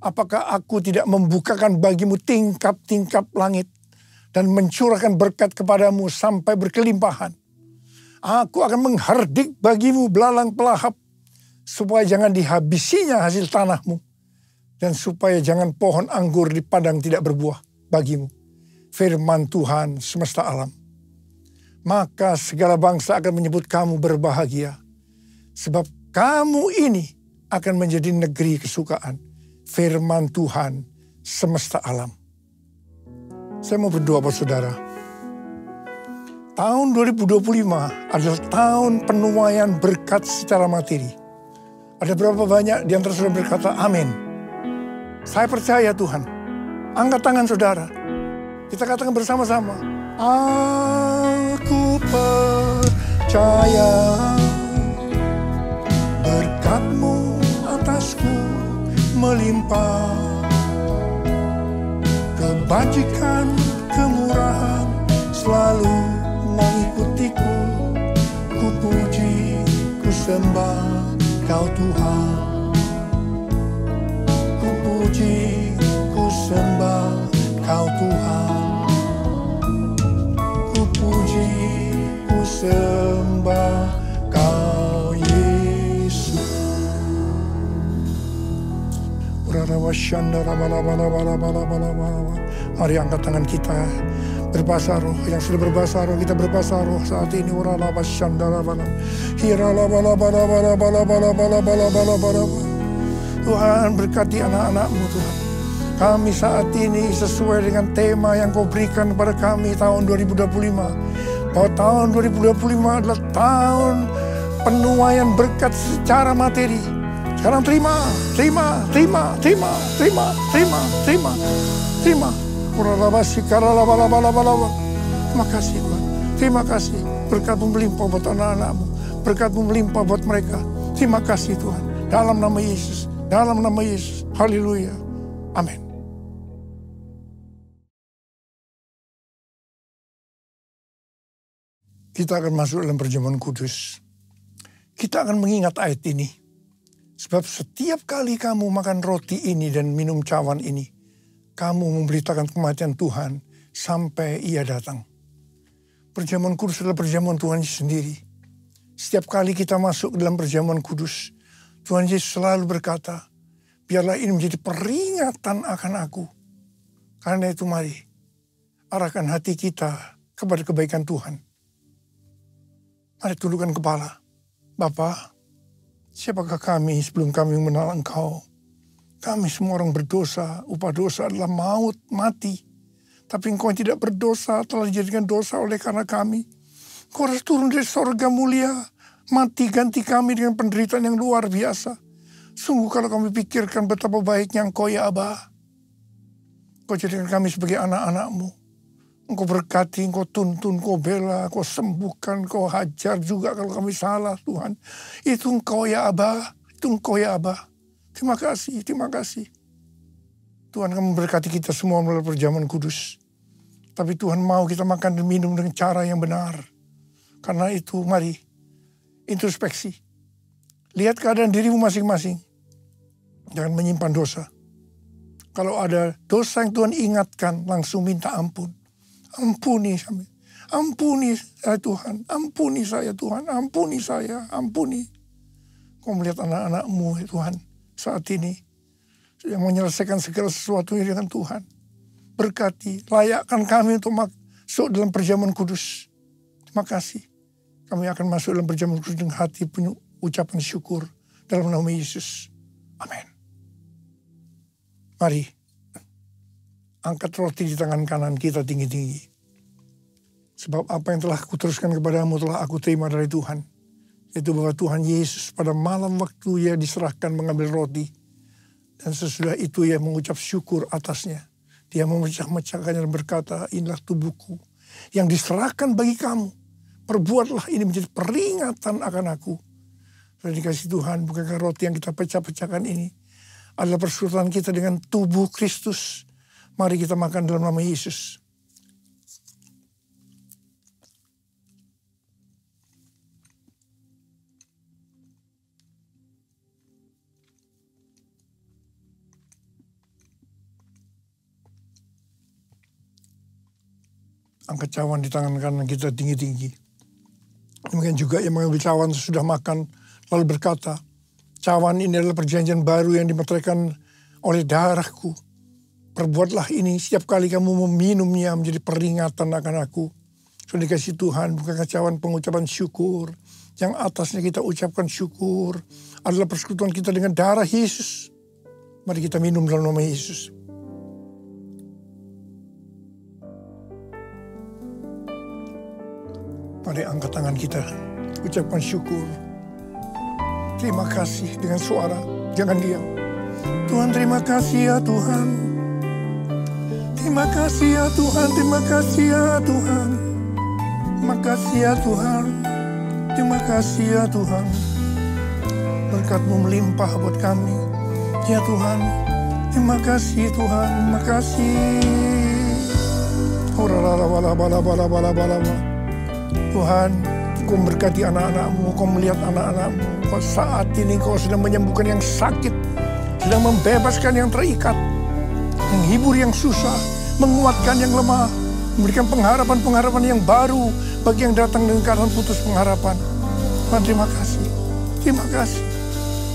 Apakah aku tidak membukakan bagimu tingkap-tingkap langit dan mencurahkan berkat kepadamu sampai berkelimpahan. Aku akan menghardik bagimu belalang pelahap, supaya jangan dihabisinya hasil tanahmu, dan supaya jangan pohon anggur di padang tidak berbuah bagimu. Firman Tuhan semesta alam. Maka segala bangsa akan menyebut kamu berbahagia, sebab kamu ini akan menjadi negeri kesukaan. Firman Tuhan semesta alam. Saya mau berdoa buat saudara. Tahun 2025 adalah tahun penuaian berkat secara materi. Ada berapa banyak di antara saudara berkata amin? Saya percaya Tuhan. Angkat tangan saudara. Kita katakan bersama-sama. Aku percaya melimpah. Kebajikan, kemurahan selalu mengikutiku. Ku puji, ku sembah Kau Tuhan. Ku puji, ku sembah Kau Tuhan. Ku puji, ku sembah Kau Yesus. Mari angkat tangan kita, berbahasa roh. Yang sudah berbahasa roh, kita berbahasa roh saat ini. Tuhan berkati anak-anak-Mu Tuhan. Kami saat ini sesuai dengan tema yang Kau berikan kepada kami tahun 2025. Bahwa tahun 2025 adalah tahun penuaian berkat secara materi. Sekarang terima. Terima kasih Tuhan. Terima kasih. Berkat-Mu melimpah buat anak-anak-Mu. Berkat-Mu melimpah buat mereka. Terima kasih Tuhan. Dalam nama Yesus. Dalam nama Yesus. Haleluya. Amin. Kita akan masuk dalam perjamuan kudus. Kita akan mengingat ayat ini. Sebab setiap kali kamu makan roti ini dan minum cawan ini, kamu memberitakan kematian Tuhan sampai Ia datang. Perjamuan kudus adalah perjamuan Tuhan Yesus sendiri. Setiap kali kita masuk dalam perjamuan kudus, Tuhan Yesus selalu berkata, biarlah ini menjadi peringatan akan aku. Karena itu mari, arahkan hati kita kepada kebaikan Tuhan. Mari tundukkan kepala. Bapa, siapakah kami sebelum kami mengenal Engkau? Kami semua orang berdosa, upah dosa adalah maut, mati. Tapi Engkau yang tidak berdosa telah dijadikan dosa oleh karena kami. Engkau harus turun dari sorga mulia, mati ganti kami dengan penderitaan yang luar biasa. Sungguh kalau kami pikirkan betapa baiknya Engkau ya Aba. Engkau jadikan kami sebagai anak-anak-Mu. Engkau berkati, Engkau tuntun, Engkau bela, Engkau sembuhkan, Engkau hajar juga kalau kami salah Tuhan. Itu Engkau ya Aba, itu Engkau ya Aba. Terima kasih, terima kasih. Tuhan akan memberkati kita semua melalui perjamuan kudus. Tapi Tuhan mau kita makan dan minum dengan cara yang benar. Karena itu mari introspeksi. Lihat keadaan dirimu masing-masing. Jangan menyimpan dosa. Kalau ada dosa yang Tuhan ingatkan, langsung minta ampun. Ampuni saya. Ampuni saya Tuhan. Ampuni saya Tuhan. Ampuni saya. Ampuni. Kau melihat anak-anak-Mu Tuhan saat ini. Yang menyelesaikan segala sesuatunya dengan Tuhan. Berkati. Layakkan kami untuk masuk dalam perjamuan kudus. Terima kasih. Kami akan masuk dalam perjamuan kudus dengan hati penuh ucapan syukur. Dalam nama Yesus. Amin. Mari. Angkat roti di tangan kanan kita tinggi-tinggi. Sebab apa yang telah kuteruskan kepadamu telah aku terima dari Tuhan. Yaitu bahwa Tuhan Yesus pada malam waktu Ia diserahkan mengambil roti. Dan sesudah itu Ia mengucap syukur atasnya. Dia memecah-mecahkannya dan berkata, inilah tubuhku yang diserahkan bagi kamu. Perbuatlah ini menjadi peringatan akan aku. Sudah dikasih Tuhan, bukankah roti yang kita pecah-pecahkan ini adalah persekutuan kita dengan tubuh Kristus. Mari kita makan dalam nama Yesus. Angkat cawan di tangan kanan kita tinggi-tinggi. Demikian juga yang mengambil cawan sesudah makan lalu berkata, cawan ini adalah perjanjian baru yang dimeteraikan oleh darahku. Perbuatlah ini setiap kali kamu meminumnya menjadi peringatan akan aku. Sudah dikasih Tuhan, bukankah cawan pengucapan syukur. Yang atasnya kita ucapkan syukur adalah persekutuan kita dengan darah Yesus. Mari kita minum dalam nama Yesus. Mari angkat tangan kita, ucapkan syukur. Terima kasih dengan suara, jangan diam. Tuhan terima kasih ya Tuhan. Terima kasih ya Tuhan, terima kasih ya Tuhan. Terima kasih ya Tuhan, terima kasih ya Tuhan. Berkat-Mu melimpah buat kami. Ya Tuhan, Terima kasih Tuhan, terima kasih. Tuhan, Kau memberkati anak-anak-Mu, Kau melihat anak-anak-Mu. Saat ini Kau sedang menyembuhkan yang sakit, sedang membebaskan yang terikat, menghibur yang susah, menguatkan yang lemah, memberikan pengharapan-pengharapan yang baru bagi yang datang dengan keadaan putus pengharapan. Tuhan, terima kasih. Terima kasih.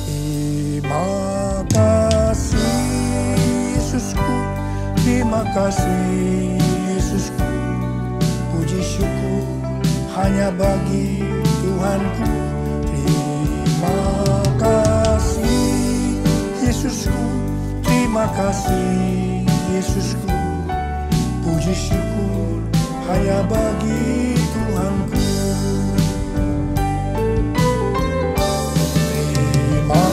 Terima kasih Yesusku. Terima kasih Yesusku. Puji syukur hanya bagi Tuhanku. Terima kasih Yesusku. Terima kasih Yesusku. Puji syukur hanya bagi Tuhanku. Terima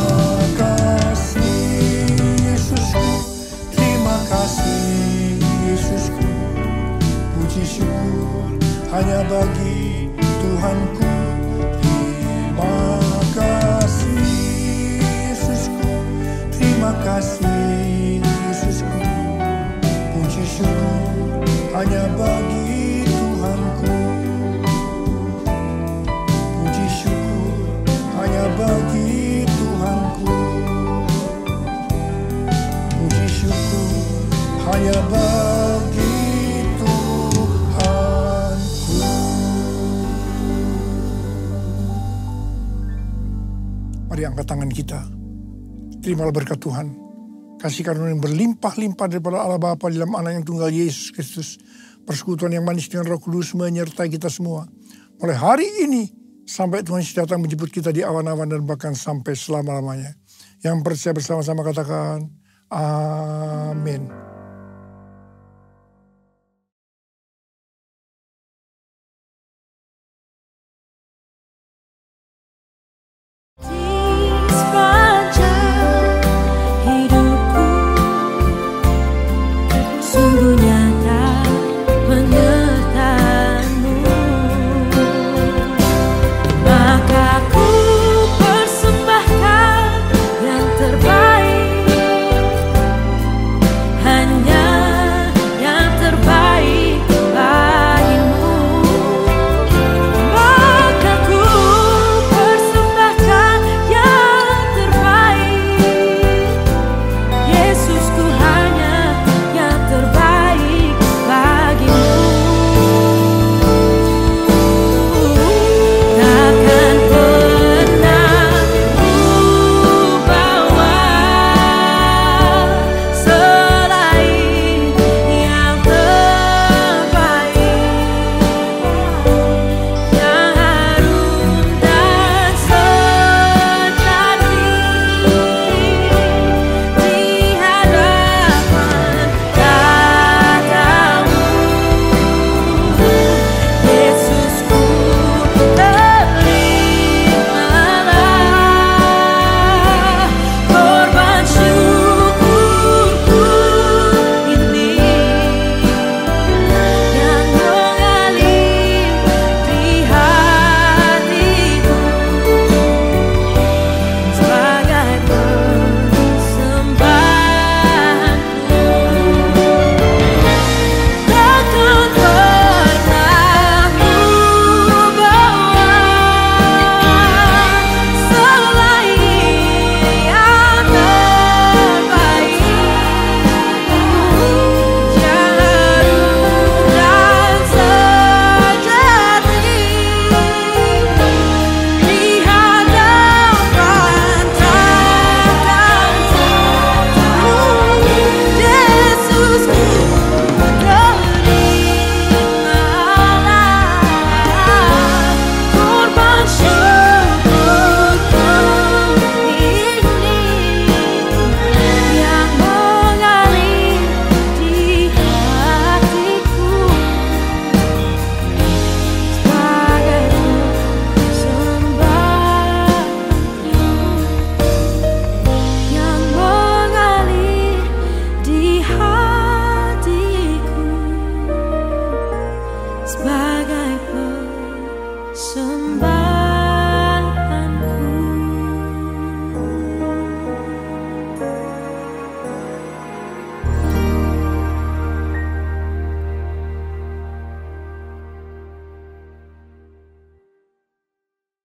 kasih Yesusku. Terima kasih Yesusku. Puji syukur hanya bagi Tuhanku. Terima kasih Yesusku. Terima kasih Yesusku. Puji syukur hanya bagi Tuhanku. Puji syukur hanya bagi Tuhanku. Puji syukur hanya bagi Tuhanku. Mari angkat tangan kita. Terimalah berkat Tuhan. Kasih karunia yang berlimpah-limpah daripada Allah Bapa dalam Anak yang tunggal Yesus Kristus. Persekutuan yang manis dengan Roh Kudus menyertai kita semua. Mulai hari ini sampai Tuhan Yesus datang menjemput kita di awan-awan dan bahkan sampai selama-lamanya. Yang percaya bersama-sama katakan amin. sebagai persembah.